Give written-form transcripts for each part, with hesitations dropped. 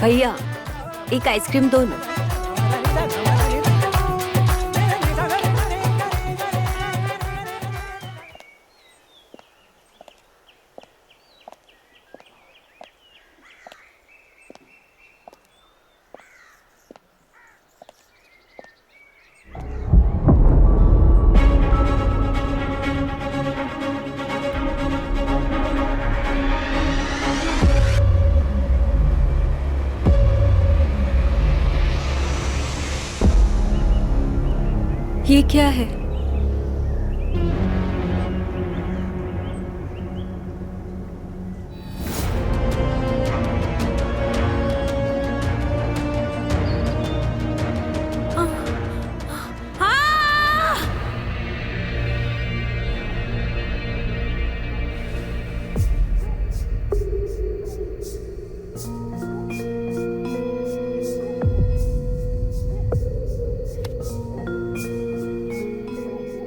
भैया एक आइसक्रीम दो ना। ये क्या है?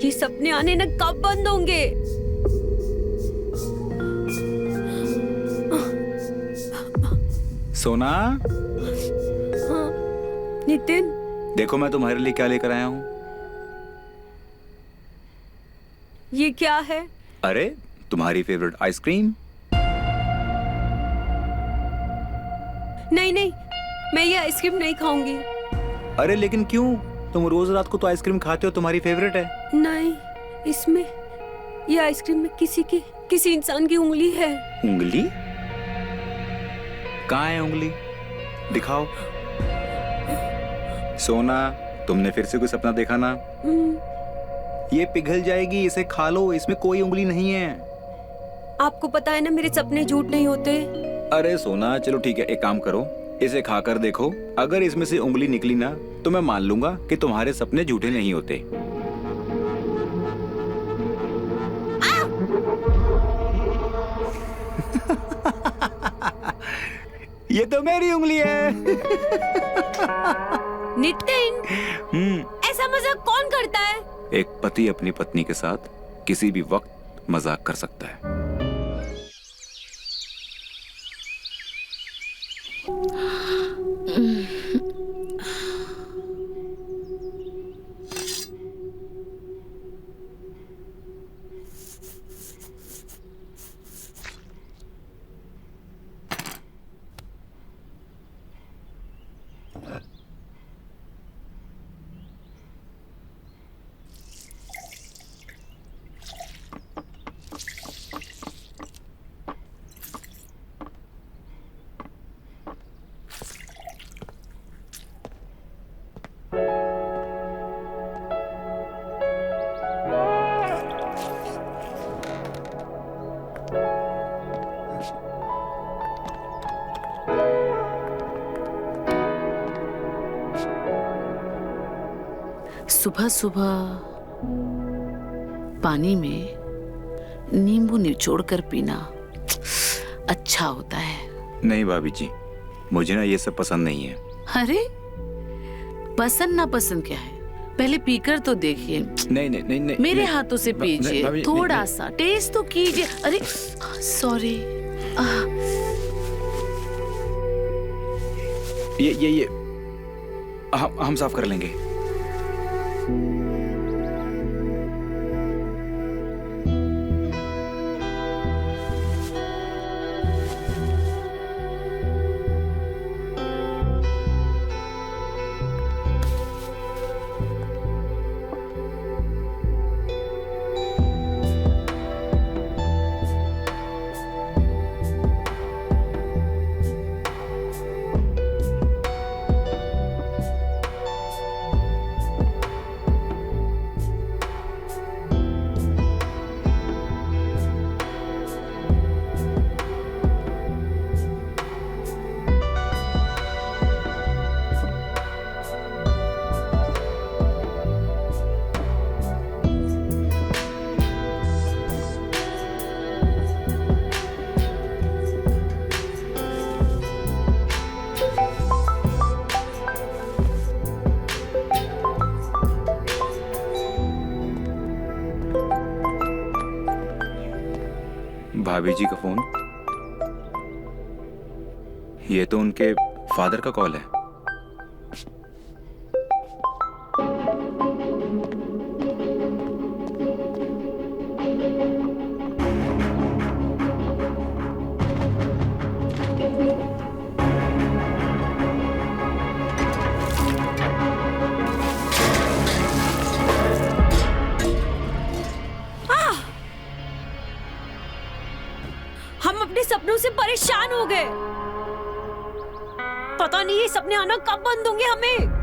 ये सपने आने न कब बंद होंगे? सोना। हाँ, नितिन। देखो मैं तुम्हारे लिए क्या लेकर आया हूँ। ये क्या है? अरे तुम्हारी फेवरेट आइसक्रीम। नहीं नहीं, मैं ये आइसक्रीम नहीं खाऊंगी। अरे लेकिन क्यों? तुम रोज रात को तो आइसक्रीम खाते हो, तुम्हारी फेवरेट है। नहीं, इसमें ये आइसक्रीम में किसी इंसान की उंगली है। उंगली? कहाँ है उंगली? दिखाओ। सोना, तुमने फिर से कोई सपना देखा ना? ये पिघल जाएगी, इसे खा लो, इसमें कोई उंगली नहीं है। आपको पता है ना मेरे सपने झूठ नहीं होते। अरे सोना चलो ठीक है, एक काम करो, इसे खाकर देखो। अगर इसमें से उंगली निकली ना तो मैं मान लूंगा कि तुम्हारे सपने झूठे नहीं होते। ये तो मेरी उंगली है। नितिन, ऐसा मजाक कौन करता है? एक पति अपनी पत्नी के साथ किसी भी वक्त मजाक कर सकता है। सुबह सुबह पानी में नींबू निचोड़ कर पीना अच्छा होता है। नहीं भाभी जी, मुझे ना ये सब पसंद नहीं है। अरे पसंद ना पसंद क्या है, पहले पीकर तो देखिए। नहीं नहीं नहीं नहीं, मेरे नहीं, हाथों से पीजिए, भाभी, थोड़ा नहीं, सा टेस्ट तो कीजिए। अरे सॉरी। ये हम साफ कर लेंगे। भाभी जी का फोन। ये तो उनके फादर का कॉल है। हम अपने सपनों से परेशान हो गए। पता नहीं ये सपने आना कब बंद होंगे हमें।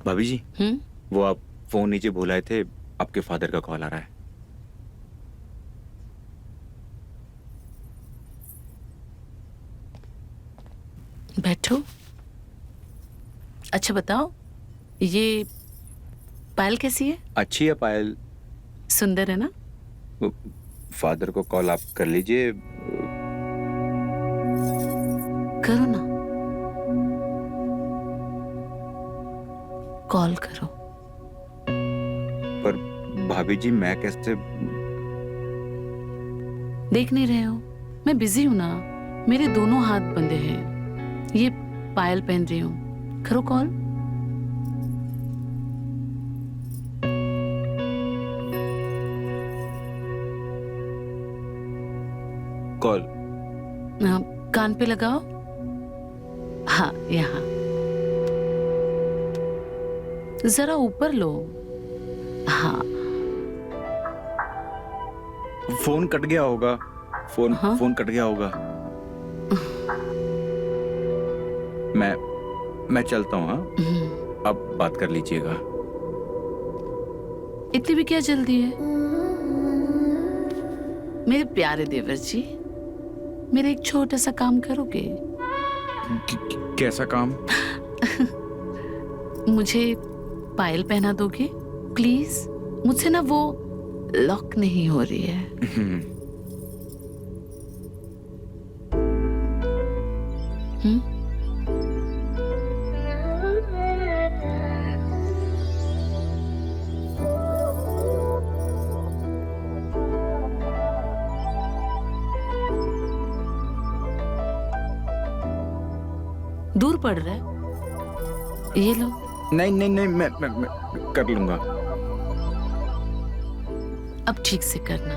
भाभी जी, वो आप फोन नीचे भुलाए थे, आपके फादर का कॉल आ रहा है। बैठो। अच्छा बताओ, ये पायल कैसी है? अच्छी है पायल। सुंदर है ना? फादर को कॉल आप कर लीजिए। करो ना, कॉल करो। पर भाभी जी मैं कैसे? देख नहीं रहे हो मैं बिजी हूं ना, मेरे दोनों हाथ बंधे हैं। ये पायल पहन रही हूं, करो कॉल। कॉल कान पे लगाओ। हाँ, यहाँ जरा ऊपर लो। हाँ, फोन कट गया होगा। फोन कट गया होगा। मैं चलता हूँ। हाँ, अब बात कर लीजिएगा। इतनी भी क्या जल्दी है? मेरे प्यारे देवर जी, मेरा एक छोटा सा काम करोगे? कैसा काम? मुझे पायल पहना दोगे प्लीज? मुझसे ना वो लॉक नहीं हो रही है। दूर पड़ रहा है, ये लो। नहीं नहीं नहीं, मैं कर लूंगा। अब ठीक से करना।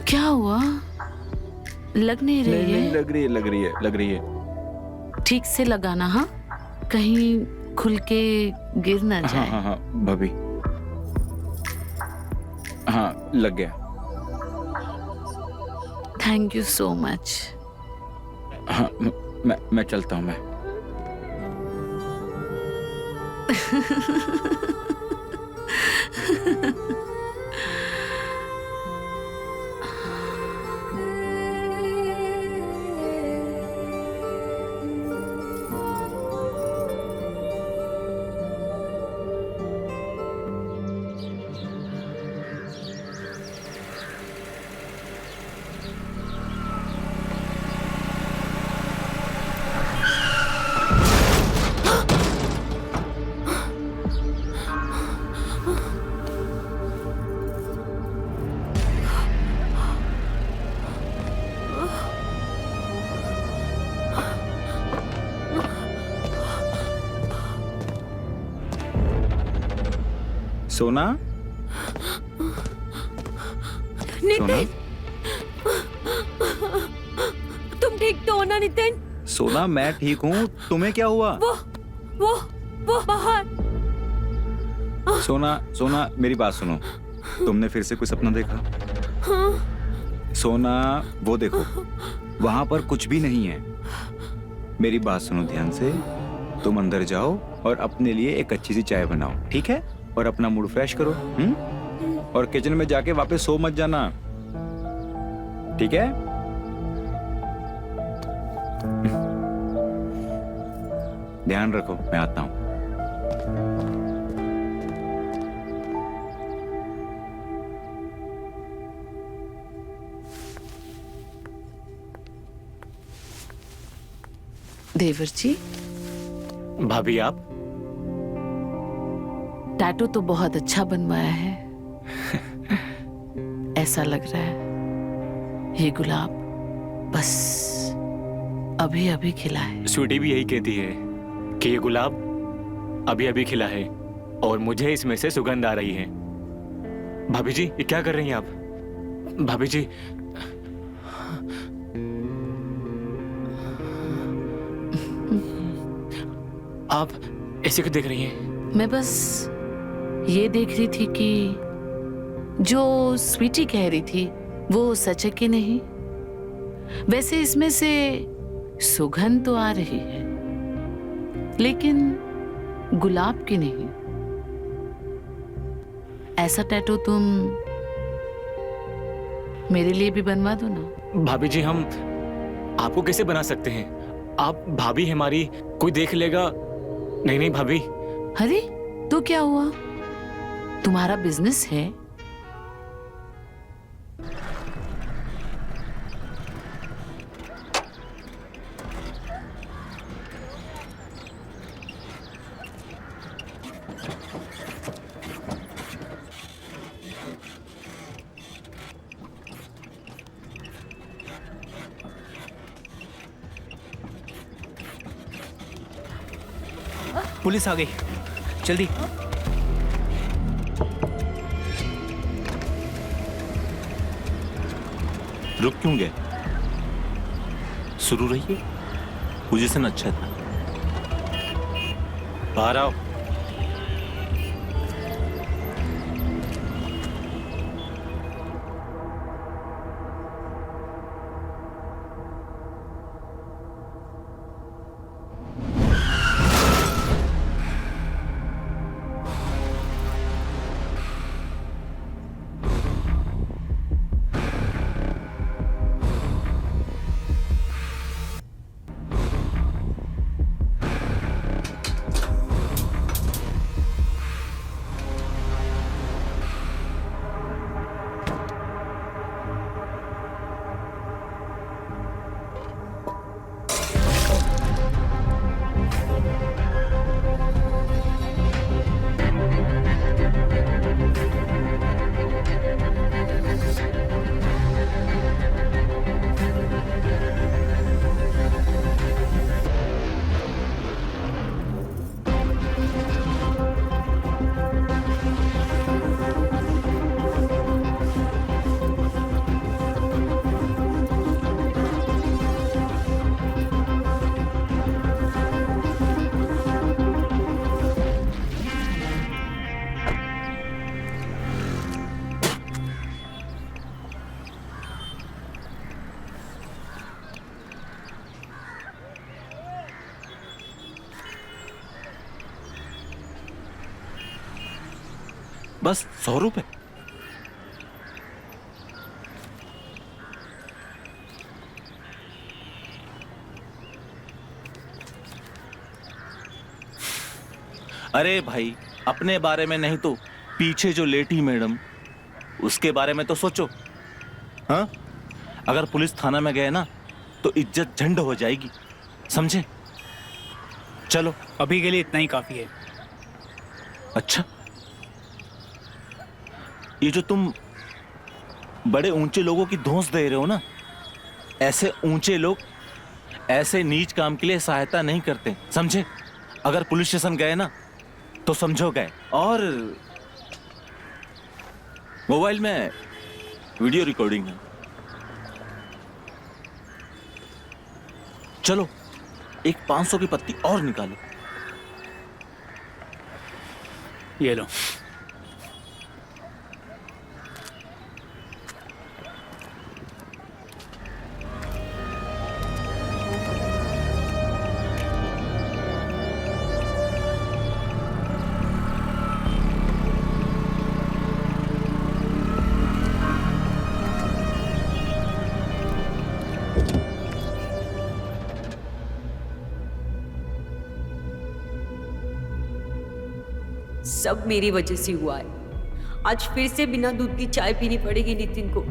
क्या हुआ? लग नहीं रही नहीं, है? नहीं लग रही है। ठीक से लगाना, हाँ, कहीं खुल के गिर ना जाए। हाँ भाभी। हाँ, लग गया। Thank you so much. हाँ, मैं चलता हूँ। मैं सोना। नितिन, तुम ठीक तो हो ना नितिन? सोना मैं ठीक हूँ, तुम्हें क्या हुआ? वो बाहर। सोना मेरी बात सुनो। तुमने फिर से कोई सपना देखा? हाँ। सोना वो देखो, वहां पर कुछ भी नहीं है। मेरी बात सुनो ध्यान से। तुम अंदर जाओ और अपने लिए एक अच्छी सी चाय बनाओ, ठीक है? और अपना मूड फ्रेश करो। और किचन में जाके वापस सो मत जाना, ठीक है? ध्यान रखो, मैं आता हूं। देवर जी, भाभी आप? टैटू तो बहुत अच्छा बनवाया है। ऐसा लग रहा है ये गुलाब बस अभी अभी खिला है। स्वीटी भी यही कहती है कि ये गुलाब अभी अभी खिला है और मुझे इसमें से सुगंध आ रही है। भाभी जी, ये क्या कर रही हैं आप? भाभी जी, आप ऐसे क्यों देख रही हैं? मैं बस ये देख रही थी कि जो स्वीटी कह रही थी वो सच है कि नहीं। वैसे इसमें से सुगंध तो आ रही है लेकिन गुलाब की नहीं। ऐसा टैटू तुम मेरे लिए भी बनवा दो ना। भाभी जी, हम आपको कैसे बना सकते हैं? आप भाभी हमारी, कोई देख लेगा। नहीं नहीं भाभी। अरे तो क्या हुआ, तुम्हारा बिजनेस है। पुलिस आ गई, जल्दी। रुक क्यों गए? शुरू रहिए, पोजीशन अच्छा था। बाहर आओ। बस 100 रुपए? अरे भाई, अपने बारे में नहीं तो पीछे जो लेटी मैडम, उसके बारे में तो सोचो। हाँ, अगर पुलिस थाना में गए ना तो इज्जत झंड हो जाएगी, समझे? चलो, अभी के लिए इतना ही काफी है। अच्छा, ये जो तुम बड़े ऊंचे लोगों की धौंस दे रहे हो ना, ऐसे ऊंचे लोग ऐसे नीच काम के लिए सहायता नहीं करते, समझे? अगर पुलिस स्टेशन गए ना तो समझो गए। और मोबाइल में वीडियो रिकॉर्डिंग है। चलो, एक 500 की पत्ती और निकालो। ये लो। सब मेरी वजह से हुआ है। आज फिर से बिना दूध की चाय पीनी पड़ेगी नितिन को।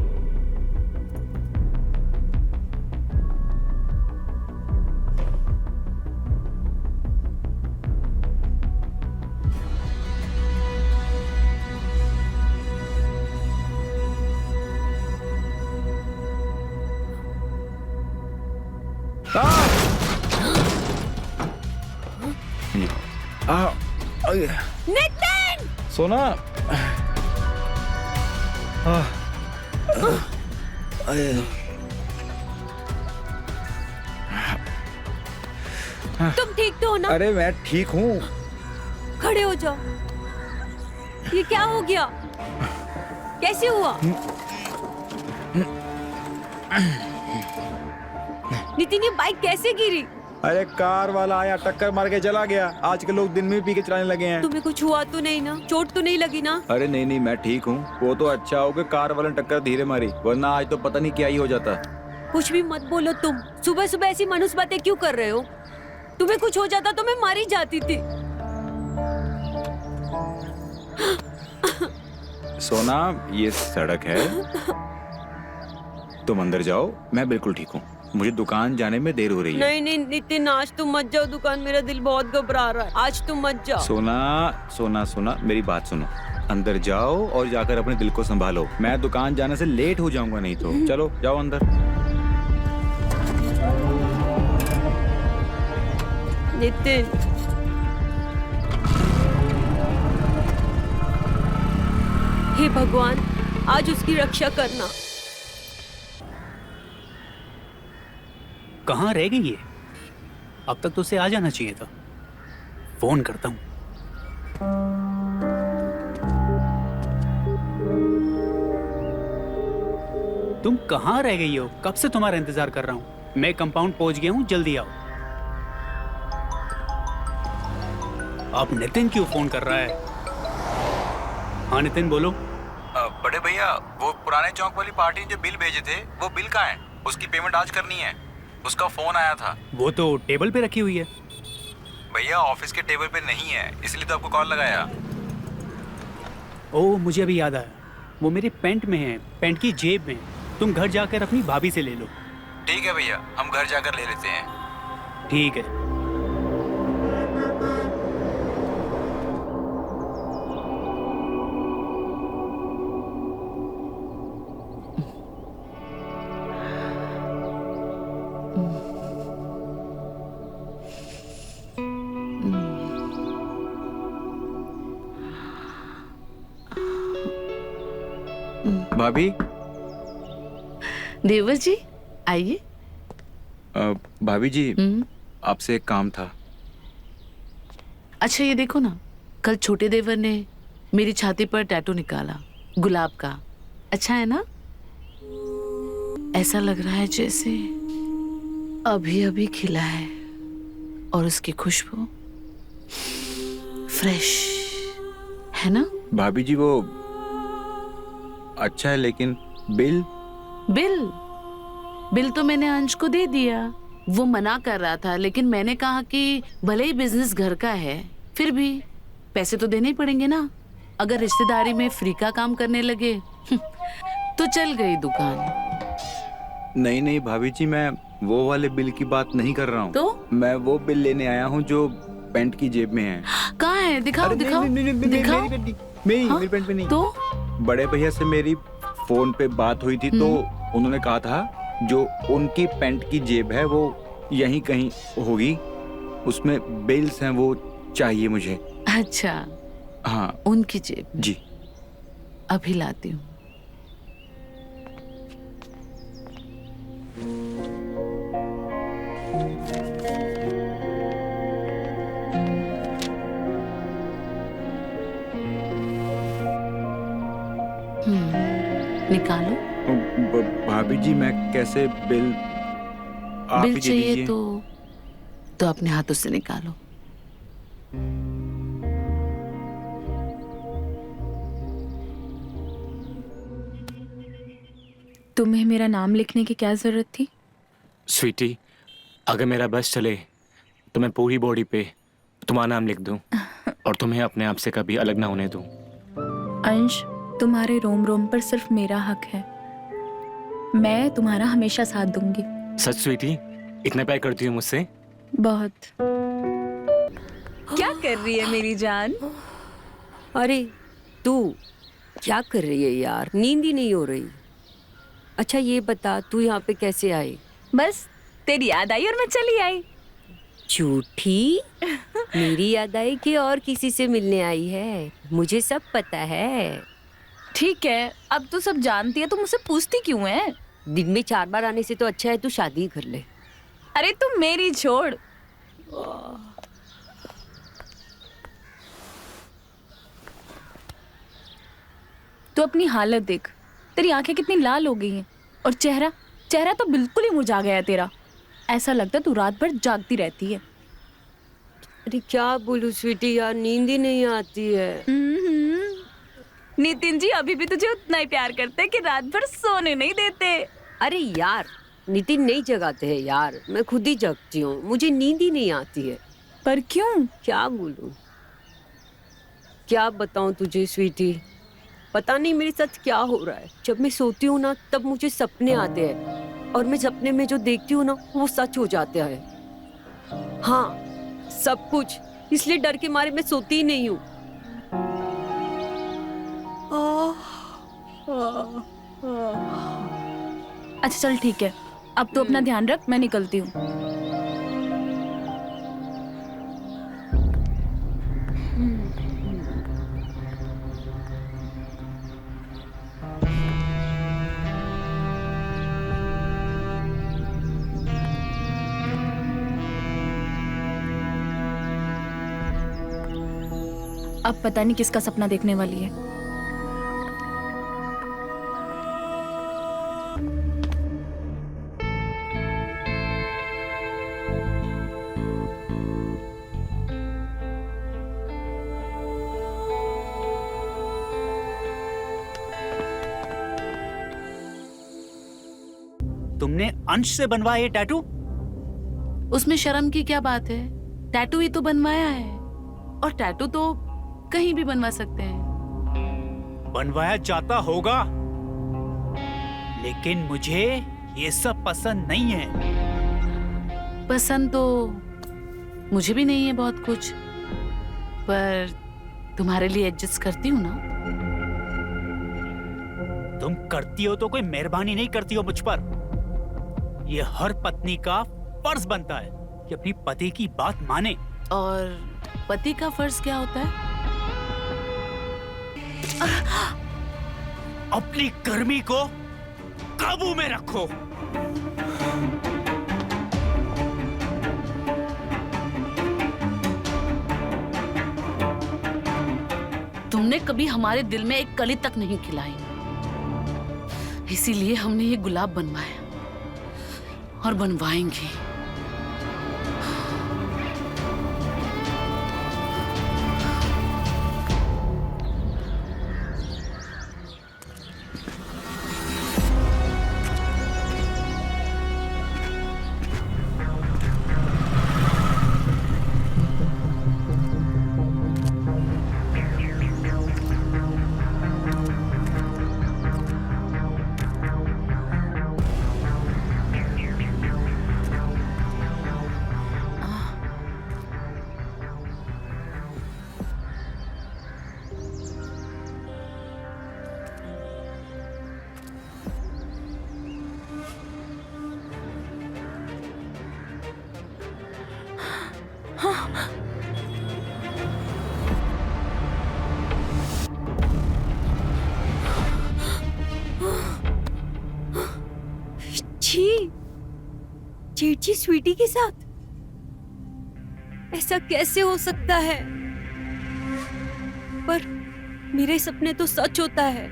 नितिन! सोना। तुम ठीक तो हो ना? अरे मैं ठीक हूँ। खड़े हो जाओ। ये क्या हो गया? कैसे हुआ? नितिन, ये बाइक कैसे गिरी? अरे कार वाला आया, टक्कर मार के चला गया। आज के लोग दिन में पी के चलाने लगे हैं। तुम्हें कुछ हुआ तो नहीं ना? चोट तो नहीं लगी ना? अरे नहीं नहीं, मैं ठीक हूँ। वो तो अच्छा हो कि कार वाले ने टक्कर धीरे मारी, वरना आज तो पता नहीं क्या ही हो जाता। कुछ भी मत बोलो तुम। सुबह सुबह ऐसी मनुष्य बातें क्यों कर रहे हो? तुम्हें कुछ हो जाता तो मैं मारी जाती थी। सोना, ये सड़क है, तुम अंदर जाओ, मैं बिल्कुल ठीक हूँ। मुझे दुकान जाने में देर हो रही है। नहीं नहीं नितिन, आज तुम मत जाओ दुकान, मेरा दिल बहुत घबरा रहा है। आज तुम मत जाओ। सोना सोना सोना, मेरी बात सुनो। अंदर जाओ और जाकर अपने दिल को संभालो। मैं दुकान जाने से लेट हो जाऊंगा नहीं तो। चलो जाओ अंदर। नितिन, हे भगवान, आज उसकी रक्षा करना। कहाँ रह गई ये? अब तक तो उसे आ जाना चाहिए था। फोन करता हूँ। तुम कहाँ रह गई हो? कब से तुम्हारा इंतजार कर रहा हूँ। मैं कंपाउंड पहुंच गया हूँ, जल्दी आओ। अब नितिन क्यों फोन कर रहा है? हाँ नितिन, बोलो। बड़े भैया, वो पुराने चौक वाली पार्टी ने जो बिल भेजे थे, वो बिल कहाँ है? उसकी पेमेंट आज करनी है। उसका फोन आया था। वो तो टेबल पे रखी हुई है। भैया ऑफिस के टेबल पे नहीं है, इसलिए तो आपको कॉल लगाया। ओह, मुझे अभी याद आया, वो मेरे पैंट में है, पैंट की जेब में। तुम घर जाकर अपनी भाभी से ले लो। ठीक है भैया, हम घर जाकर ले लेते हैं। ठीक है। भाभी। देवर जी, आइए। भाभी जी, आपसे एक काम था। अच्छा ये देखो ना, कल छोटे देवर ने मेरी छाती पर टैटू निकाला, गुलाब का। अच्छा है ना? ऐसा लग रहा है जैसे अभी अभी खिला है, और उसकी खुशबू फ्रेश है ना? भाभी जी, वो अच्छा है, लेकिन बिल बिल तो मैंने अंश को दे दिया। वो मना कर रहा था, लेकिन मैंने कहा कि भले ही बिजनेस घर का है, फिर भी पैसे तो देने ही पड़ेंगे ना। अगर रिश्तेदारी में फ्री का काम करने लगे तो चल गई दुकान। नहीं नहीं भाभी जी, मैं वो वाले बिल की बात नहीं कर रहा हूँ। तो मैं वो बिल लेने आया हूँ जो पैंट की जेब में है। कहाँ है? दिखाओ दिखाओ दिखाओ। हाँ? मेरी पैंट में नहीं। तो बड़े भैया से मेरी फोन पे बात हुई थी, तो उन्होंने कहा था जो उनकी पैंट की जेब है वो यहीं कहीं होगी, उसमें बिल्स हैं, वो चाहिए मुझे। अच्छा, हाँ उनकी जेब। जी। अभी लाती हूँ। निकालो। भाभी जी, मैं कैसे बिल? आप ही बिल दे चाहिए दीजिए। तो अपने हाथों से निकालो। तुम्हें मेरा नाम लिखने की क्या जरूरत थी? स्वीटी, अगर मेरा बस चले तो मैं पूरी बॉडी पे तुम्हारा नाम लिख दूं। और तुम्हें अपने आप से कभी अलग ना होने दूं। अंश, तुम्हारे रोम रोम पर सिर्फ मेरा हक है। मैं तुम्हारा हमेशा साथ दूंगी। सच स्वीटी, इतना प्यार करती हो मुझसे? बहुत। क्या कर रही है मेरी जान? अरे तू क्या कर रही है यार, नींद ही नहीं हो रही। अच्छा ये बता, तू यहाँ पे कैसे आई? बस तेरी याद आई और मैं चली आई। झूठी? मेरी याद आई कि और किसी से मिलने आई है? मुझे सब पता है। ठीक है, अब तू सब जानती है तो मुझसे पूछती क्यों है? दिन में 4 बार आने से तो अच्छा है तू शादी ही कर ले। अरे तू मेरी छोड़। तू अपनी हालत देख, तेरी आंखें कितनी लाल हो गई हैं और चेहरा चेहरा तो बिल्कुल ही मुरझा गया है तेरा। ऐसा लगता है तू रात भर जागती रहती है। अरे क्या बोलूं स्वीटी यार, नींद ही नहीं आती है। नितिन जी अभी भी तुझे उतना ही प्यार करते हैं कि रात भर सोने नहीं देते। अरे यार नितिन नहीं जगाते हैं यार, मैं खुद ही जगती हूँ, मुझे नींद ही नहीं आती है। पर क्यों? क्या बोलूं, क्या बताऊं तुझे स्वीटी, पता नहीं मेरे साथ क्या हो रहा है। जब मैं सोती हूँ ना तब मुझे सपने आते हैं और मैं सपने में जो देखती हूँ ना वो सच हो जाता है। हाँ सब कुछ, इसलिए डर के मारे मैं सोती ही नहीं हूँ। अच्छा चल ठीक है, अब तो अपना ध्यान रख, मैं निकलती हूँ। अब पता नहीं किसका सपना देखने वाली है। तुमने अंश से बनवाया ये टैटू? उसमें शर्म की क्या बात है? टैटू ही तो बनवाया है, और टैटू तो कहीं भी बनवा सकते हैं। बनवाया जाता होगा, लेकिन मुझे ये सब पसंद नहीं है। पसंद तो मुझे भी नहीं है बहुत कुछ, पर तुम्हारे लिए एडजस्ट करती हूँ ना। तुम करती हो तो कोई मेहरबानी नहीं करती हो मुझ पर। ये हर पत्नी का फर्ज बनता है कि अपनी पति की बात माने। और पति का फर्ज क्या होता है? अपनी गर्मी को काबू में रखो। तुमने कभी हमारे दिल में एक कली तक नहीं खिलाई, इसीलिए हमने ये गुलाब बनवाया और बनवाएंगे। छी, जेठी स्वीटी के साथ ऐसा कैसे हो सकता है? पर मेरे सपने तो सच होता है।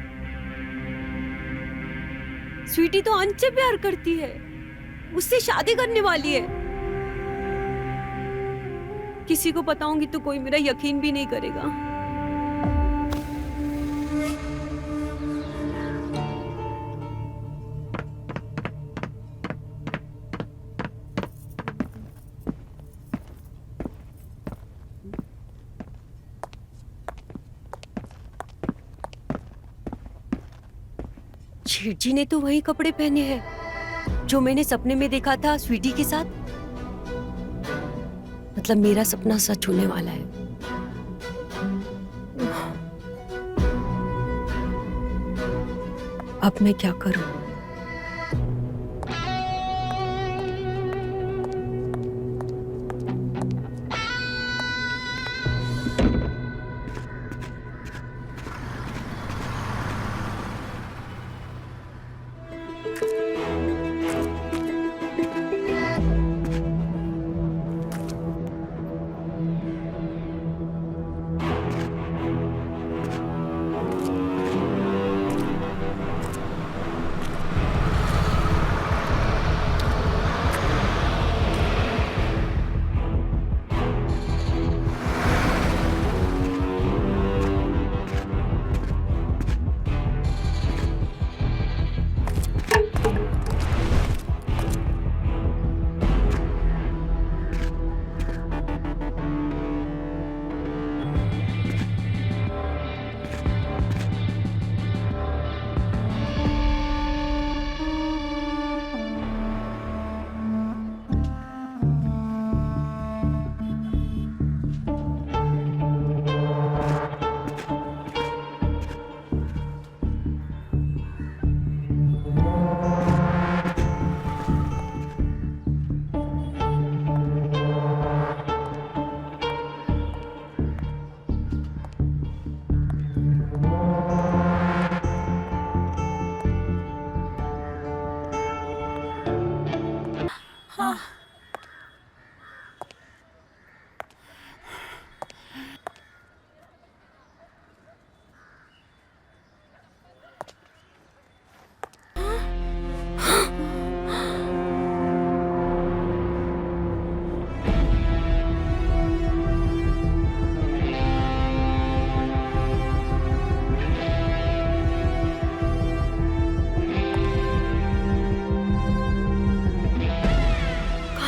स्वीटी तो अंश से प्यार करती है, उससे शादी करने वाली है। किसी को बताऊंगी तो कोई मेरा यकीन भी नहीं करेगा। शेठ जी ने तो वही कपड़े पहने हैं जो मैंने सपने में देखा था स्वीटी के साथ। मतलब मेरा सपना सच होने वाला है। अब मैं क्या करूं?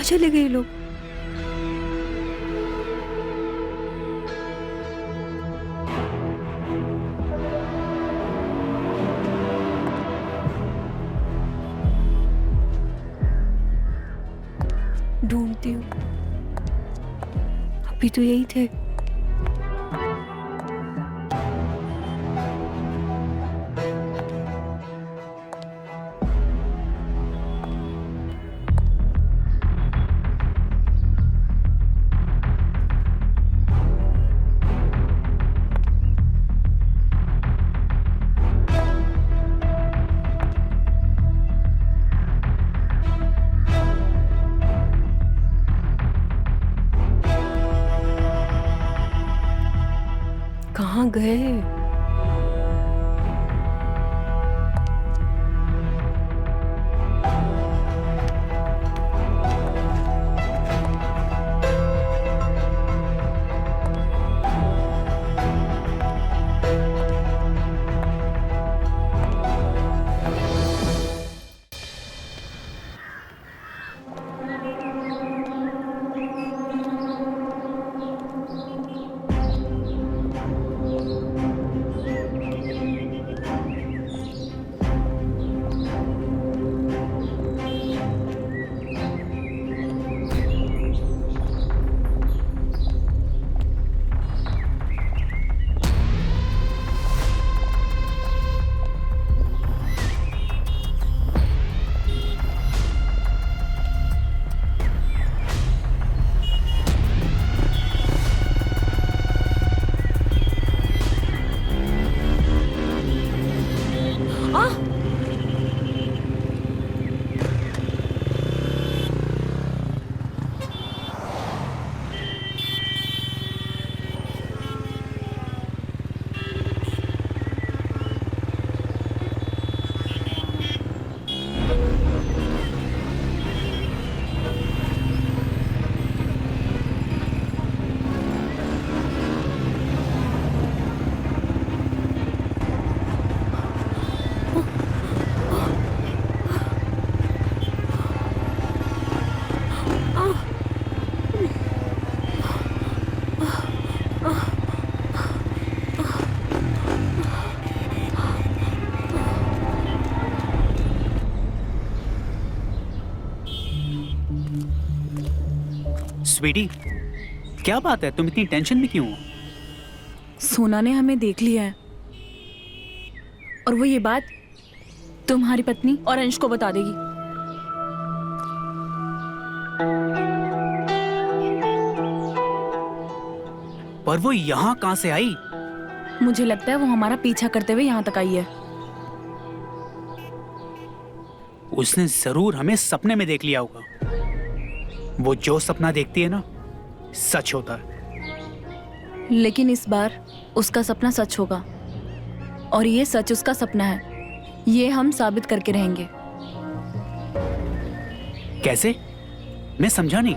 चले गए लोग। ढूंढती हूँ, अभी तो यही थे। कहाँ गए? स्वीटी, क्या बात है, तुम इतनी टेंशन में क्यों हो? सोना ने हमें देख लिया है और वो ये बात तुम्हारी पत्नी और अंश को बता देगी। पर वो यहाँ कहाँ से आई? मुझे लगता है वो हमारा पीछा करते हुए यहाँ तक आई है। उसने जरूर हमें सपने में देख लिया होगा। वो जो सपना देखती है ना, सच होता है। लेकिन इस बार उसका सपना सच होगा और ये सच उसका सपना है, ये हम साबित करके रहेंगे। कैसे? मैं समझा नहीं।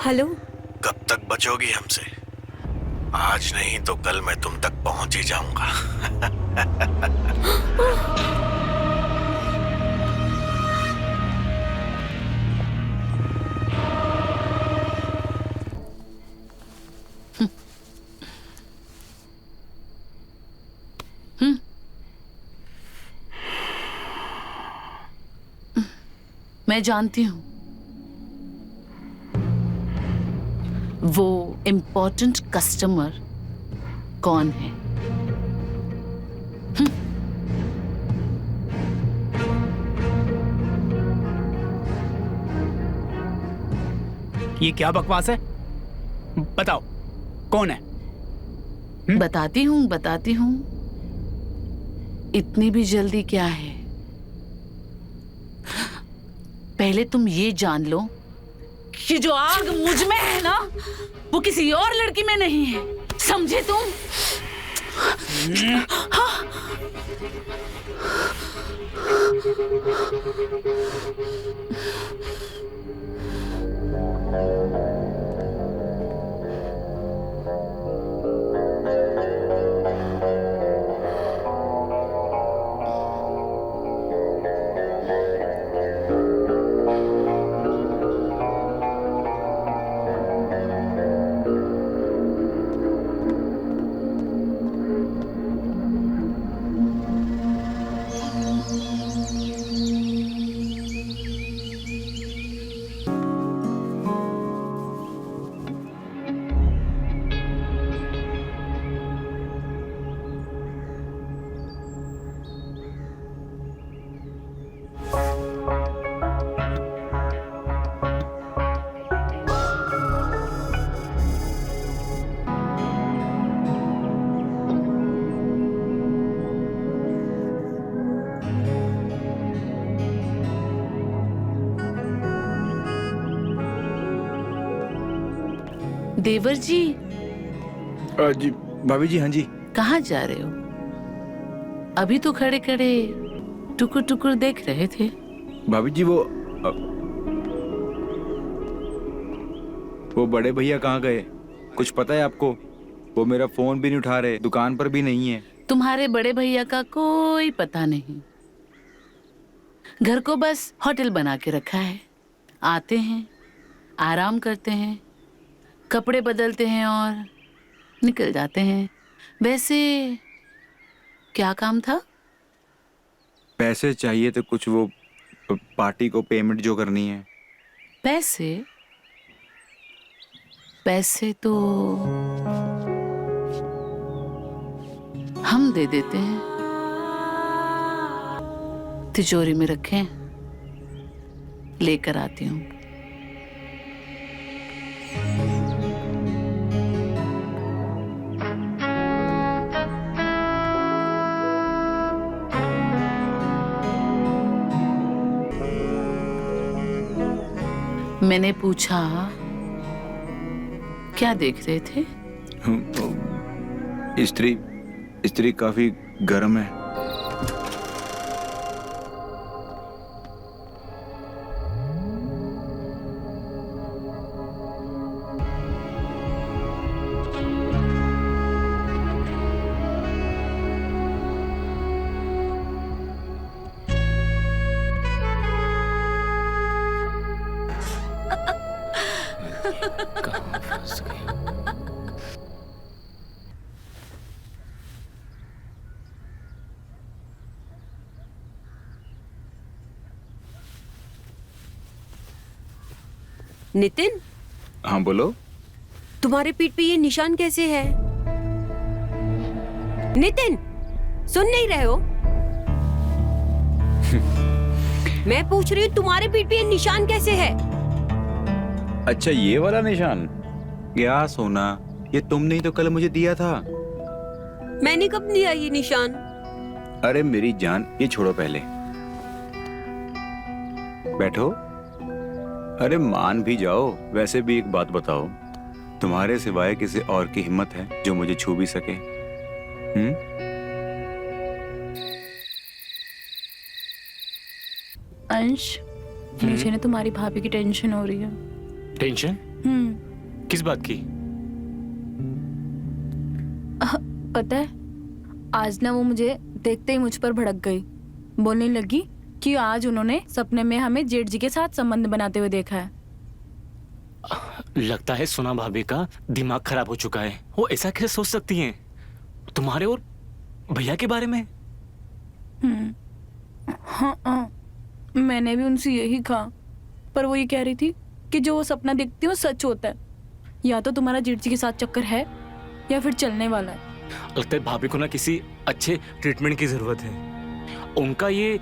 हेलो। कब तक बचोगी हमसे? आज नहीं तो कल मैं तुम तक पहुंच ही जाऊंगा। मैं जानती हूं वो इम्पोर्टेंट कस्टमर कौन है। ये क्या बकवास है? बताओ कौन है? बताती हूं। इतनी भी जल्दी क्या है? पहले तुम ये जान लो कि जो आग मुझ में है ना, वो किसी और लड़की में नहीं है। समझे तुम? देवर जी, जी भाभी जी, हाँ जी। कहाँ जा रहे हो? अभी तो खड़े खड़े टुकुर टुकुर देख रहे थे। भाभी जी वो बड़े भैया कहाँ गए? कुछ पता है आपको? वो मेरा फोन भी नहीं उठा रहे, दुकान पर भी नहीं है। तुम्हारे बड़े भैया का कोई पता नहीं। घर को बस होटल बना के रखा है। आते हैं, आराम करते हैं, कपड़े बदलते हैं और निकल जाते हैं। वैसे क्या काम था? पैसे चाहिए तो कुछ वो पार्टी को पेमेंट जो करनी है। पैसे? पैसे तो हम दे देते हैं। तिजोरी में रखें, लेकर आती हूँ। मैंने पूछा, क्या देख रहे थे? स्त्री काफी गर्म है। नितिन, हाँ बोलो। तुम्हारे पीठ पे ये निशान कैसे है? नितिन, सुन नहीं रहे हो? मैं पूछ रही हूँ तुम्हारे पीठ पे ये निशान कैसे है? अच्छा, ये वाला निशान? क्या सोना, ये तुमने ही तो कल मुझे दिया था। मैंने कब दिया ये निशान? अरे मेरी जान, ये छोड़ो पहले, बैठो। अरे मान भी जाओ। वैसे भी एक बात बताओ, तुम्हारे सिवाय किसी और की हिम्मत है जो मुझे छू भी सके? अंश, मुझे ना तुम्हारी भाभी की टेंशन हो रही है। टेंशन? किस बात की? पता है, आज ना वो मुझे देखते ही मुझ पर भड़क गई। बोलने लगी कि आज उन्होंने सपने में हमें जेठ जी के साथ संबंध बनाते हुए देखा है। लगता है सुना भाभी का दिमाग खराब हो चुका है। वो ऐसा कैसे सोच सकती हैं तुम्हारे और भैया के बारे में? हाँ, मैंने भी उनसे यही कहा, पर वो ये कह रही थी कि जो वो सपना देखती है वो सच होता है। या तो तुम्हारा जेठ जी के साथ चक्कर है या फिर चलने वाला है। लगता है भाभी को ना किसी अच्छे ट्रीटमेंट की जरूरत है। उनका ये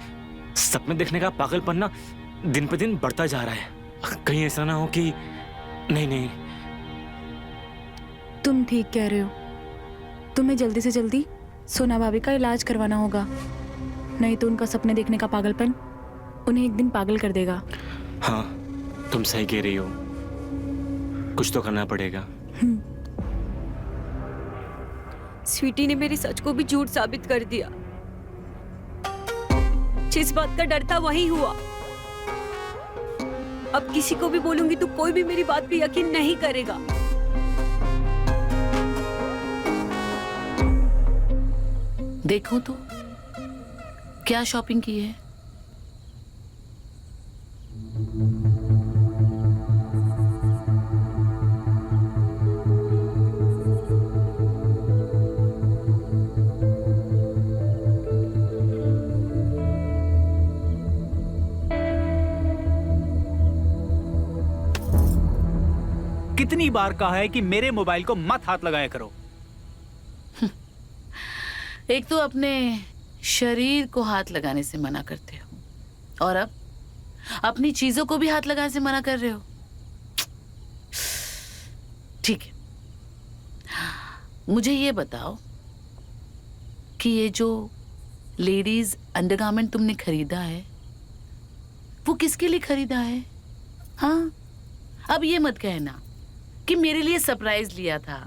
सपने देखने का पागलपन ना दिन पे दिन बढ़ता जा रहा है। कहीं ऐसा ना हो कि नहीं। तुम ठीक कह रहे हो। तुम्हें जल्दी से जल्दी सोना भाभी का इलाज करवाना होगा, नहीं तो उनका सपने देखने का पागलपन उन्हें एक दिन पागल कर देगा। हाँ, तुम सही कह रही हो। कुछ तो करना पड़ेगा। स्वीटी ने मेरे सच को भी झूठ साबित कर दिया। जिस बात का डर था वही हुआ। अब किसी को भी बोलूंगी तो कोई भी मेरी बात पे यकीन नहीं करेगा। देखो तो क्या शॉपिंग की है। कितनी बार कहा है कि मेरे मोबाइल को मत हाथ लगाया करो। एक तो अपने शरीर को हाथ लगाने से मना करते हो, और अब अपनी चीजों को भी हाथ लगाने से मना कर रहे हो। ठीक है, मुझे ये बताओ कि ये जो लेडीज अंडरगारमेंट तुमने खरीदा है वो किसके लिए खरीदा है? हाँ, अब ये मत कहना कि मेरे लिए सरप्राइज लिया था,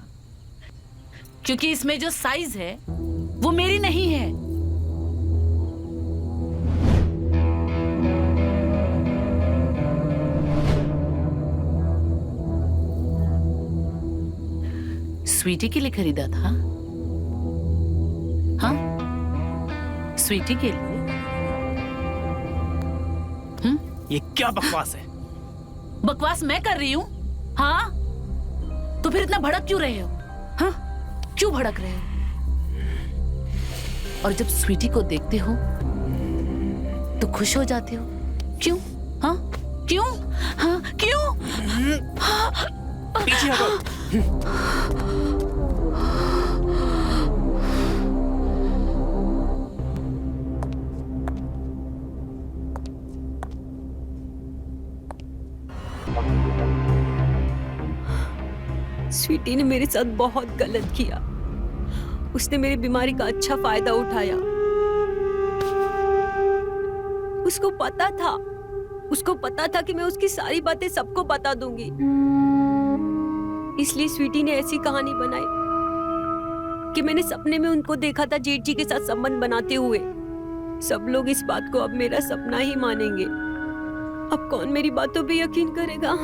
क्योंकि इसमें जो साइज है वो मेरी नहीं है। स्वीटी के लिए खरीदा था। हाँ, स्वीटी के लिए। ये क्या बकवास है? बकवास मैं कर रही हूँ? हाँ, तो फिर इतना भड़क क्यों रहे हो? हाँ, क्यों भड़क रहे हो? और जब स्वीटी को देखते हो तो खुश हो जाते हो, क्यों? हाँ, क्यों? हाँ, क्यों? पीछे हटो। स्वीटी ने मेरे साथ बहुत गलत किया। उसने मेरी बीमारी का अच्छा फायदा उठाया। उसको पता था कि मैं उसकी सारी बातें सबको बता दूंगी। इसलिए स्वीटी ने ऐसी कहानी बनाई कि मैंने सपने में उनको देखा था जेठ जी के साथ संबंध बनाते हुए। सब लोग इस बात को अब मेरा सपना ही मानेंगे। अब कौन मेरी बातों पे यकीन करेगा?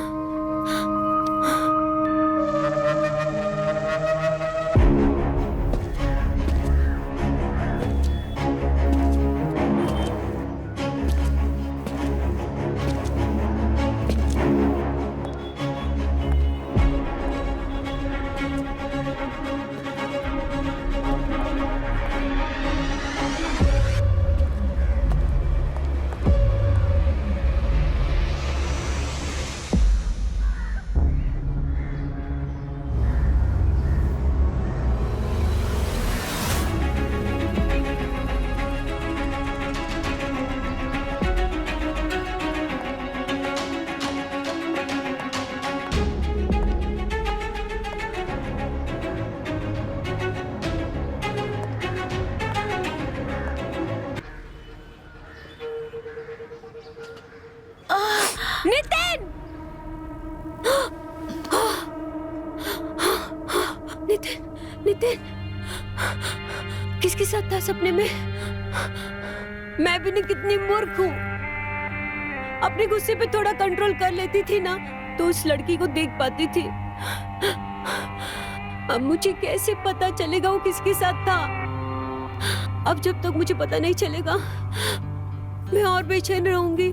नितिन! नितिन किसके साथ था सपने में? मैं भी नहीं कितनी मूर्ख हूँ। अपने गुस्से पे थोड़ा कंट्रोल कर लेती थी ना तो उस लड़की को देख पाती थी। अब मुझे कैसे पता चलेगा वो किसके साथ था? अब जब तक मुझे पता नहीं चलेगा मैं और बेचैन रहूंगी।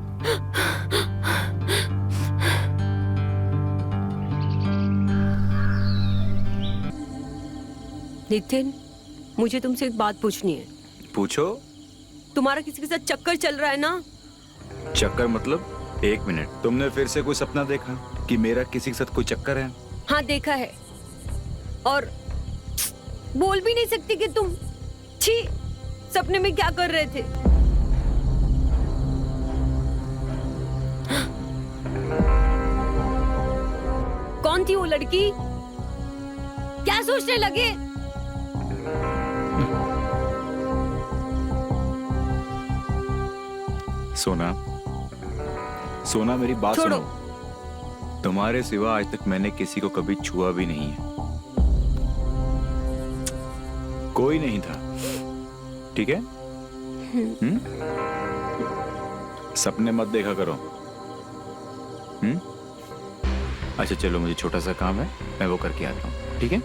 नितिन, मुझे तुमसे एक बात पूछनी है। पूछो। तुम्हारा किसी के साथ चक्कर चल रहा है ना? चक्कर मतलब? एक मिनट, तुमने फिर से कोई सपना देखा कि मेरा किसी के साथ कोई चक्कर है? हाँ देखा है, और बोल भी नहीं सकती कि तुम छी सपने में क्या कर रहे थे। कौन थी वो लड़की? क्या सोचने लगे? सोना मेरी बात छोड़ो। सुनो। तुम्हारे सिवा आज तक मैंने किसी को कभी छुआ भी नहीं है। कोई नहीं था, ठीक है? सपने मत देखा करो। अच्छा चलो, मुझे छोटा सा काम है, मैं वो करके आता हूँ, ठीक है?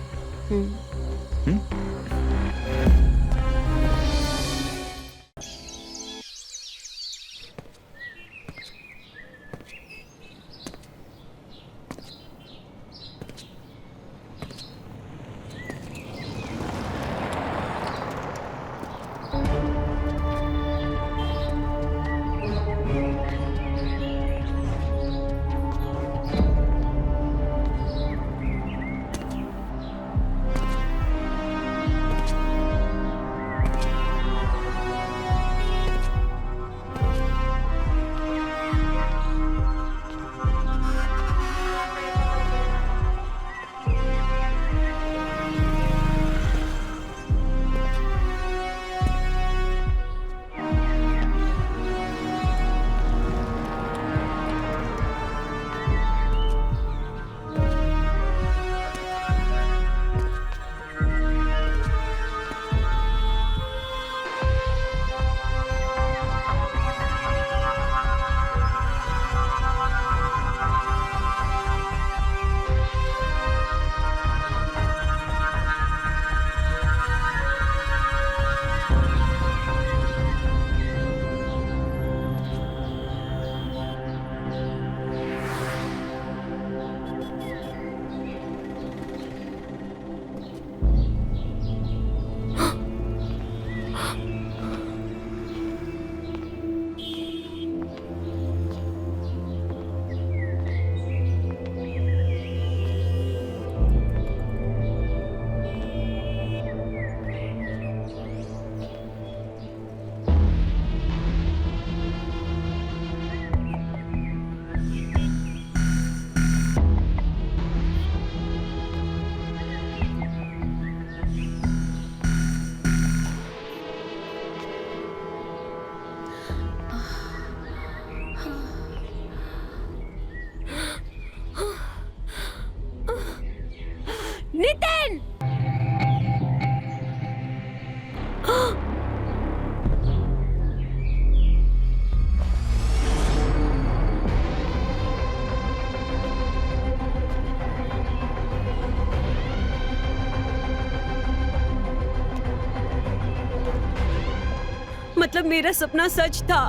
मतलब मेरा सपना सच था।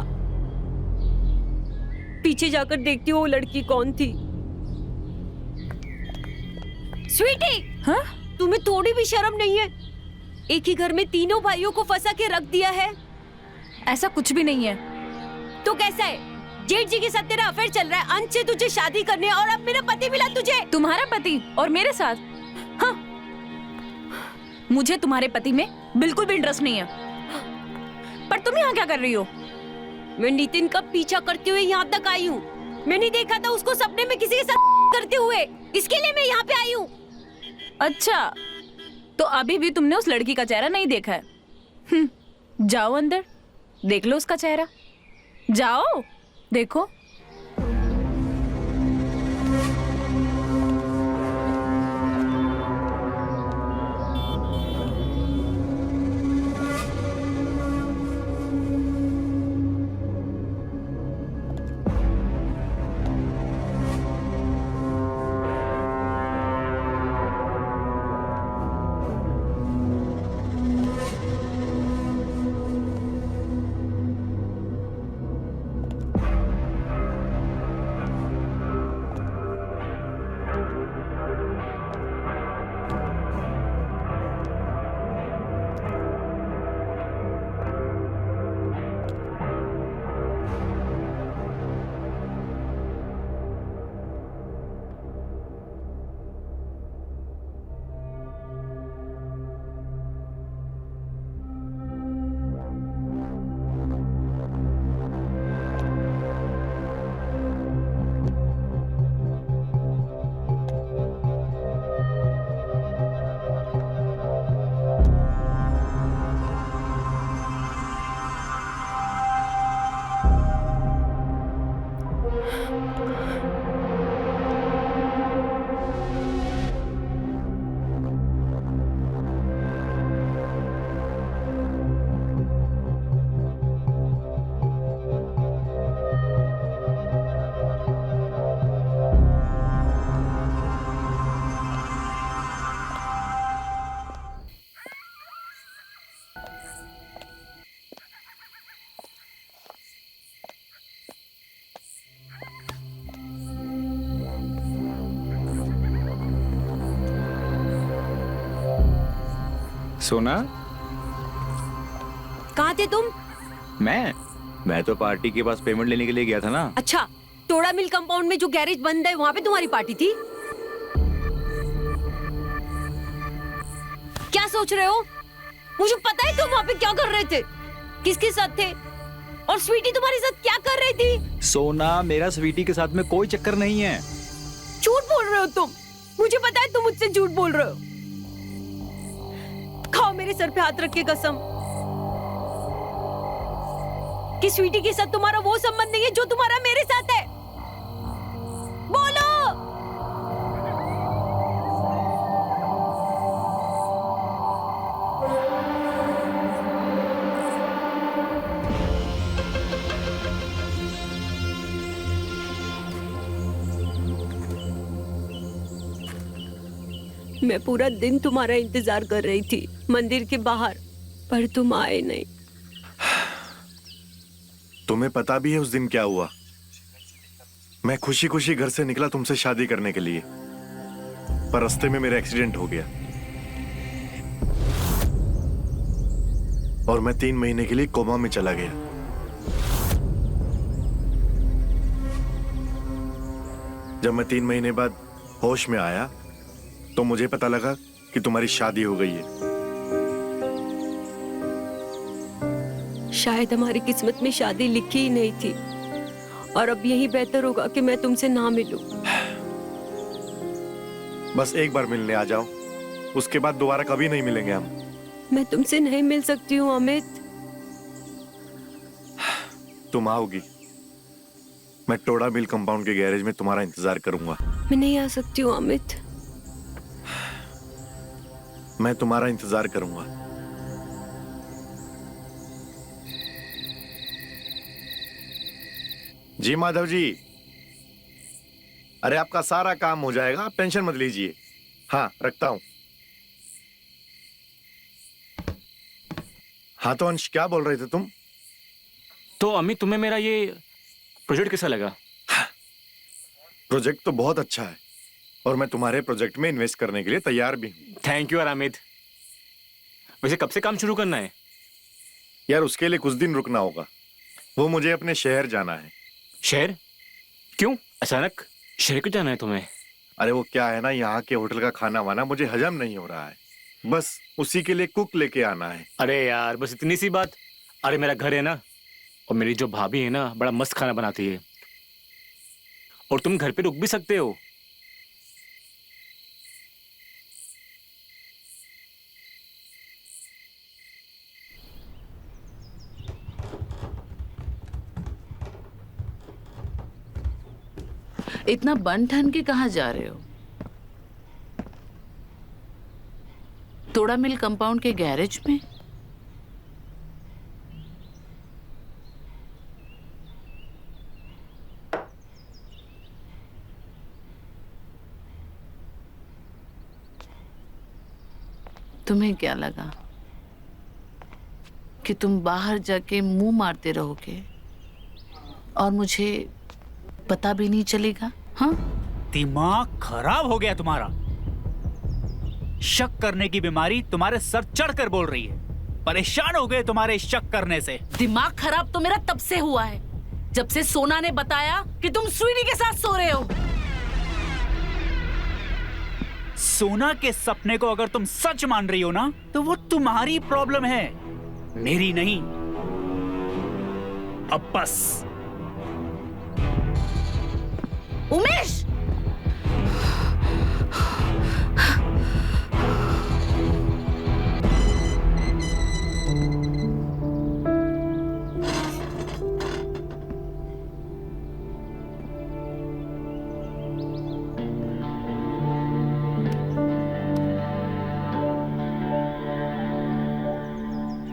पीछे जाकर देखती हूँ वो लड़की कौन थी। स्वीटी, हाँ? तुम्हें थोड़ी भी शर्म नहीं है? एक ही घर में तीनों भाइयों को फंसा के रख दिया है। ऐसा कुछ भी नहीं है। तो कैसा है? जेठ जी के साथ तेरा अफेयर चल रहा है, अंत से तुझे शादी करने, और अब मेरा पति मिला तुझे। तुम्हारा पति और मेरे साथ? हाँ, मुझे तुम्हारे पति में बिल्कुल भी इंटरेस्ट नहीं है। पर तुम यहाँ क्या कर रही हो? मैं नितिन का पीछा करते हुए यहाँ तक आई हूँ। मैंने देखा था उसको सपने में किसी के साथ करते हुए, इसके लिए मैं यहाँ पे आई हूँ। अच्छा, तो अभी भी तुमने उस लड़की का चेहरा नहीं देखा है? जाओ अंदर, देख लो उसका चेहरा। जाओ, देखो। सोना, कहाँ थे तुम? मैं तो पार्टी के पास पेमेंट लेने के लिए गया था ना। अच्छा, टोड़ा मिल कंपाउंड में जो गैरेज बंद है वहाँ पे तुम्हारी पार्टी थी? क्या सोच रहे हो? मुझे पता है तुम वहाँ पे क्या कर रहे थे, किसके साथ थे, और स्वीटी तुम्हारे साथ क्या कर रही थी? सोना, मेरा स्वीटी के साथ में कोई चक्कर नहीं है। झूठ बोल रहे हो तुम। मुझे पता है तुम मुझसे झूठ बोल रहे हो। खाओ मेरे सर पे हाथ रख के कसम कि स्वीटी के साथ तुम्हारा वो संबंध नहीं है जो तुम्हारा मेरे साथ है। बोलो। मैं पूरा दिन तुम्हारा इंतजार कर रही थी मंदिर के बाहर, पर तुम आए नहीं। तुम्हें पता भी है उस दिन क्या हुआ? मैं खुशी खुशी घर से निकला तुमसे शादी करने के लिए, पर रास्ते में मेरा एक्सीडेंट हो गया और मैं 3 महीने के लिए कोमा में चला गया। जब मैं 3 महीने बाद होश में आया तो मुझे पता लगा कि तुम्हारी शादी हो गई है। शायद हमारी किस्मत में शादी लिखी ही नहीं थी, और अब यही बेहतर होगा कि मैं तुमसे ना मिलूं। बस एक बार मिलने आ जाओ, उसके बाद दोबारा कभी नहीं मिलेंगे हम। मैं तुमसे नहीं मिल सकती हूँ अमित। तुम आओगी, मैं टोड़ा मिल कंपाउंड के गैरेज में तुम्हारा इंतजार करूंगा। मैं नहीं आ सकती हूँ अमित। मैं तुम्हारा इंतजार करूंगा। जी माधव जी, अरे आपका सारा काम हो जाएगा, आप टेंशन मत लीजिए। हाँ, रखता हूं। हाँ तो अंश, क्या बोल रहे थे तुम? तो अमित, तुम्हें मेरा ये प्रोजेक्ट कैसा लगा? प्रोजेक्ट तो बहुत अच्छा है और मैं तुम्हारे प्रोजेक्ट में इन्वेस्ट करने के लिए तैयार भी हूँ। थैंक यू यार अमित। वैसे कब से काम शुरू करना है? यार उसके लिए कुछ दिन रुकना होगा, वो मुझे अपने शहर जाना है। शहर? क्यों अचानक शहर क्यों जाना है तुम्हें? अरे वो क्या है ना, यहाँ के होटल का खाना वाना मुझे हजम नहीं हो रहा है, बस उसी के लिए कुक लेके आना है। अरे यार बस इतनी सी बात। अरे मेरा घर है ना, और मेरी जो भाभी है ना बड़ा मस्त खाना बनाती है, और तुम घर पे रुक भी सकते हो। इतना बन ठन के कहाँ जा रहे हो? तोड़ा मिल कंपाउंड के गैरेज में? तुम्हें क्या लगा कि तुम बाहर जाके मुंह मारते रहोगे और मुझे पता भी नहीं चलेगा? हाँ, दिमाग खराब हो गया तुम्हारा। शक करने की बीमारी तुम्हारे सर चढ़कर बोल रही है। परेशान हो गए तुम्हारे शक करने से। दिमाग खराब तो मेरा तब से हुआ है जब से सोना ने बताया कि तुम स्वीटी के साथ सो रहे हो। सोना के सपने को अगर तुम सच मान रही हो ना, तो वो तुम्हारी प्रॉब्लम है, मेरी नहीं। अब बस। उमेश!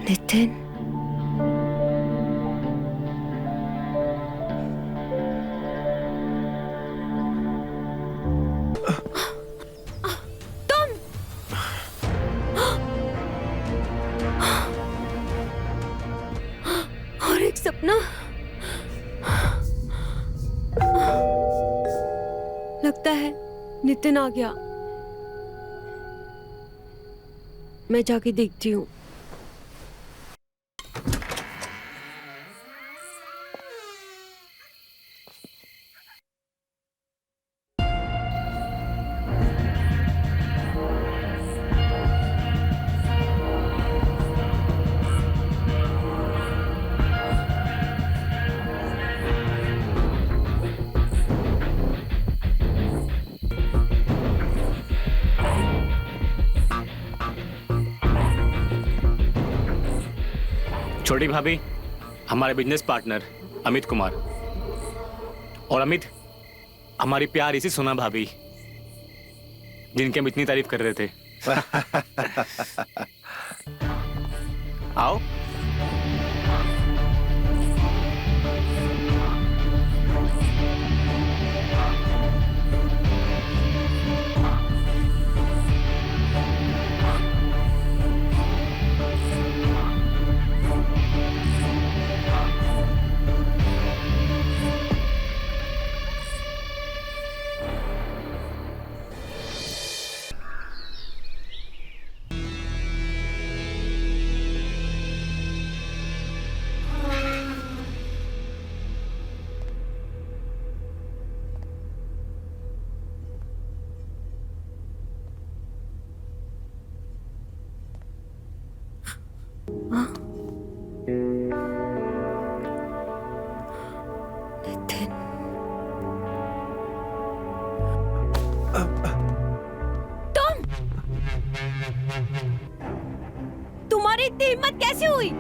नितिन, और एक सपना। लगता है नितिन आ गया। मैं जाके देखती हूँ। छोटी भाभी हमारे बिजनेस पार्टनर अमित कुमार, और अमित हमारी प्यारी सी सोना भाभी जिनकी हम इतनी तारीफ कर रहे थे। आओ। नितिन, तुम्हारी इतनी हिम्मत कैसे हुई?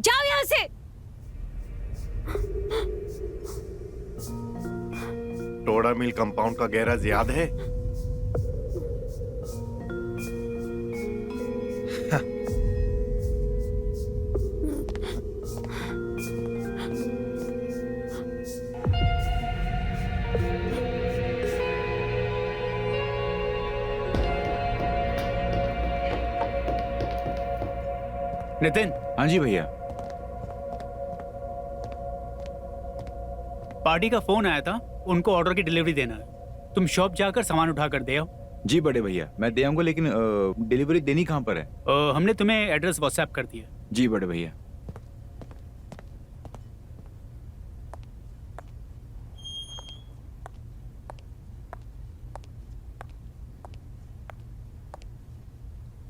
जाओ यहां से। टोड़ा मिल कंपाउंड का गैराज याद है? नितिन, हाँ जी भैया। पार्टी का फोन आया था, उनको ऑर्डर की डिलीवरी देना है। तुम शॉप जाकर सामान उठा कर दे आओ। जी बड़े भैया, मैं दे आऊंगा, लेकिन डिलीवरी देनी कहाँ पर है? हमने तुम्हें एड्रेस व्हाट्सएप कर दिया। जी बड़े भैया।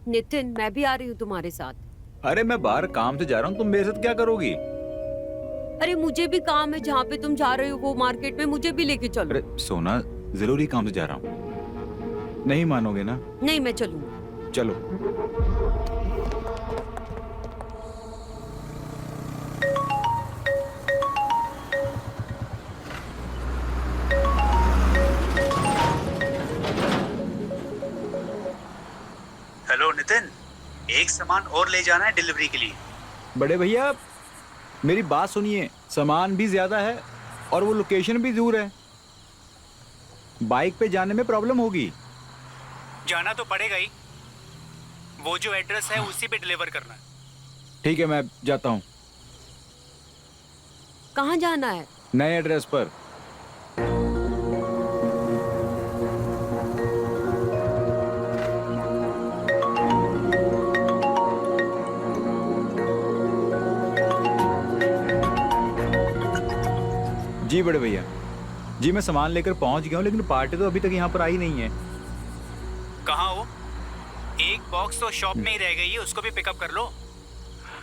नितिन, मैं भी आ रही हूँ तुम्हारे साथ। अरे मैं बाहर काम से जा रहा हूँ, तुम मेरे साथ क्या करोगी? अरे मुझे भी काम है, जहाँ पे तुम जा रहे हो वो मार्केट में, मुझे भी लेके चलो। अरे सोना, जरूरी काम से जा रहा हूँ, नहीं मानोगे ना? नहीं, मैं चलूंगी। चलो। हेलो नितिन, एक सामान और ले जाना है डिलीवरी के लिए। बड़े भैया मेरी बात सुनिए, सामान भी ज्यादा है और वो लोकेशन भी दूर है, बाइक पे जाने में प्रॉब्लम होगी। जाना तो पड़ेगा ही, वो जो एड्रेस है उसी पे डिलीवर करना है। ठीक है, मैं जाता हूँ। कहाँ जाना है? नए एड्रेस पर। जी बड़े भैया, जी मैं सामान लेकर पहुंच गया हूँ, लेकिन पार्टी तो अभी तक यहाँ पर आई नहीं है। कहाँ हो? एक बॉक्स तो शॉप में ही रह गई है, उसको भी पिकअप कर लो।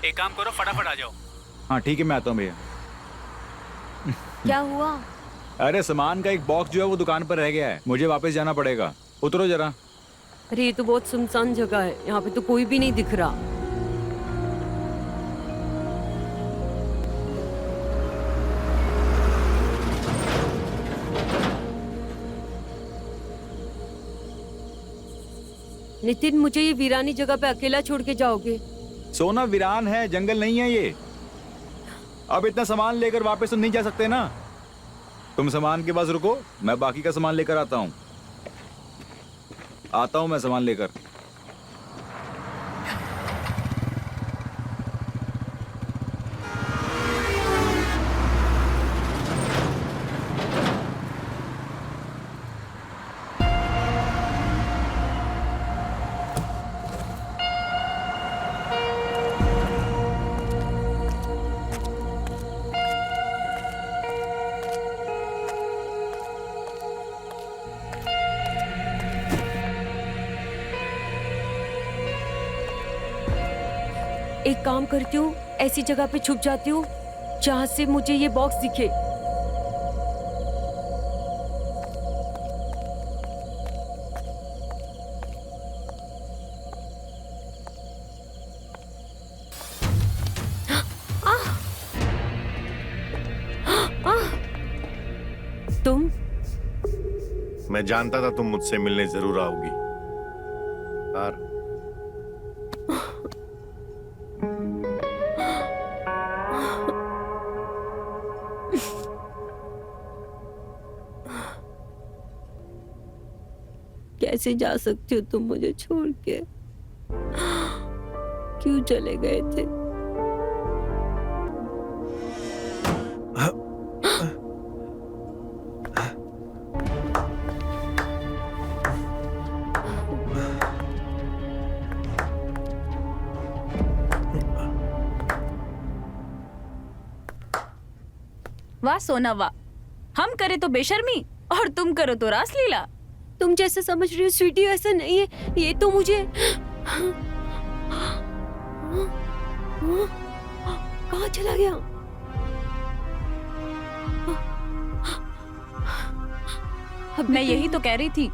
एक काम करो, फटाफट आ जाओ। हाँ ठीक है, मैं आता हूँ भैया। क्या हुआ? अरे सामान का एक बॉक्स जो है वो दुकान पर रह गया है, मुझे वापस जाना पड़ेगा। उतरो जरा। अरे ये तो बहुत सुनसान जगह है, यहाँ पे तो कोई भी नहीं दिख रहा। नितिन, मुझे ये वीरानी जगह पे अकेला छोड़ के जाओगे? सोना, वीरान है, जंगल नहीं है ये। अब इतना सामान लेकर वापस तो नहीं जा सकते ना। तुम सामान के पास रुको, मैं बाकी का सामान लेकर आता हूँ। मैं सामान लेकर। एक काम करती हूँ, ऐसी जगह पे छुप जाती हूँ जहाँ से मुझे ये बॉक्स दिखे। तुम? मैं जानता था तुम मुझसे मिलने जरूर आओगी। यार कैसे जा सकते हो तुम मुझे छोड़ के? क्यों चले गए थे? वाह सोना वाह, हम करे तो बेशर्मी और तुम करो तो रासलीला। तुम जैसे समझ रही हो स्वीटी, ऐसा नहीं है। ये तो मुझे कहाँ चला गया? मैं यही तो कह रही थी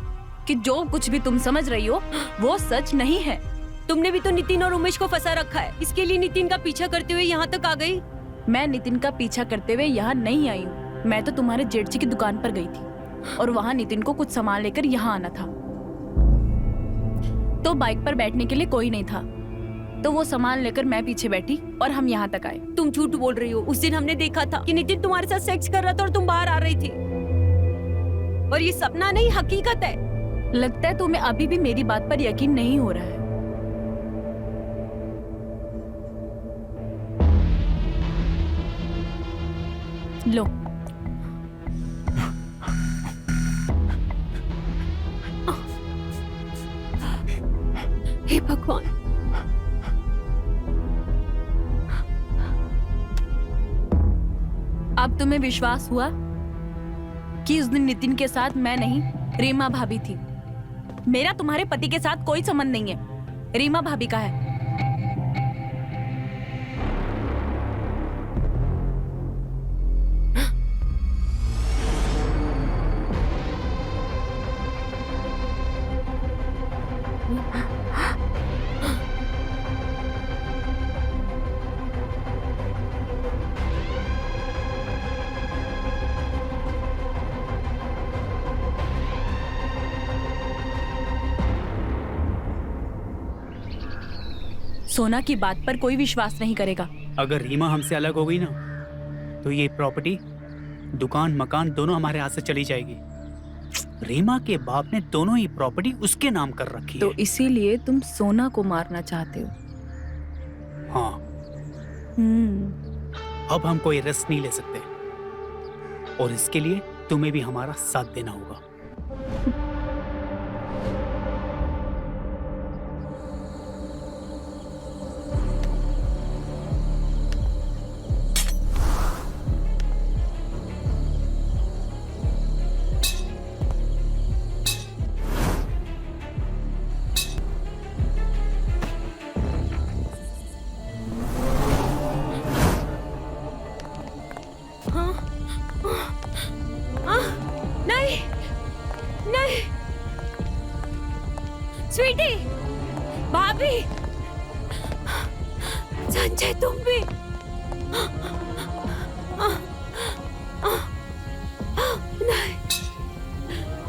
कि जो कुछ भी तुम समझ रही हो वो सच नहीं है। तुमने भी तो नितिन और उमेश को फंसा रखा है, इसके लिए नितिन का पीछा करते हुए यहाँ तक आ गई। मैं नितिन का पीछा करते हुए यहाँ नहीं आई हूँ, मैं तो तुम्हारे जेठ जी की दुकान पर गई थी और वहाँ नितिन को कुछ सामान लेकर यहाँ आना था, तो बाइक पर बैठने के लिए कोई नहीं था, तो वो सामान लेकर मैं पीछे बैठी और हम यहाँ तक आए। तुम झूठ बोल रही हो। उस दिन हमने देखा था कि नितिन तुम्हारे साथ सेक्स कर रहा था और तुम बाहर आ रही थी, और ये सपना नहीं हकीकत है। लगता है तुम्हें अभी भी मेरी बात पर यकीन नहीं हो रहा है। लो। हे भगवान, अब तुम्हें विश्वास हुआ कि उस दिन नितिन के साथ मैं नहीं, रीमा भाभी थी। मेरा तुम्हारे पति के साथ कोई संबंध नहीं है, रीमा भाभी का है। सोना की बात पर कोई विश्वास नहीं करेगा। अगर रीमा हमसे अलग हो गई ना, तो ये प्रॉपर्टी, दुकान, मकान दोनों हमारे हाथ से चली जाएगी। रीमा के बाप ने दोनों ही प्रॉपर्टी उसके नाम कर रखी तो है। इसीलिए तुम सोना को मारना चाहते हो। हाँ, अब हम कोई रिस्क नहीं ले सकते, और इसके लिए तुम्हें भी हमारा साथ देना होगा। नहीं नहीं, स्वीटी, भाभी, संजय, तुम भी। नहीं,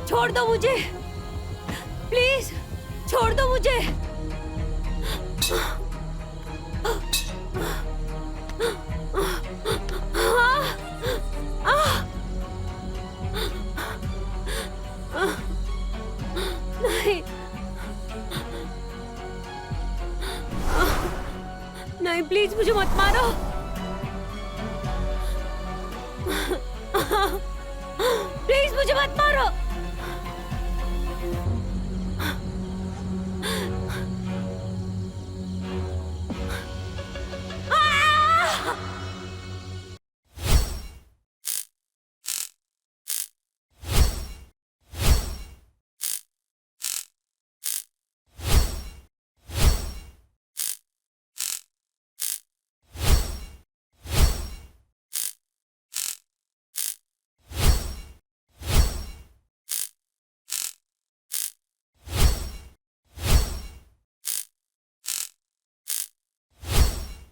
छोड़ दो मुझे, प्लीज छोड़ दो मुझे। नहीं नहीं, प्लीज मुझे मत मारो। प्लीज मुझे मत मारो।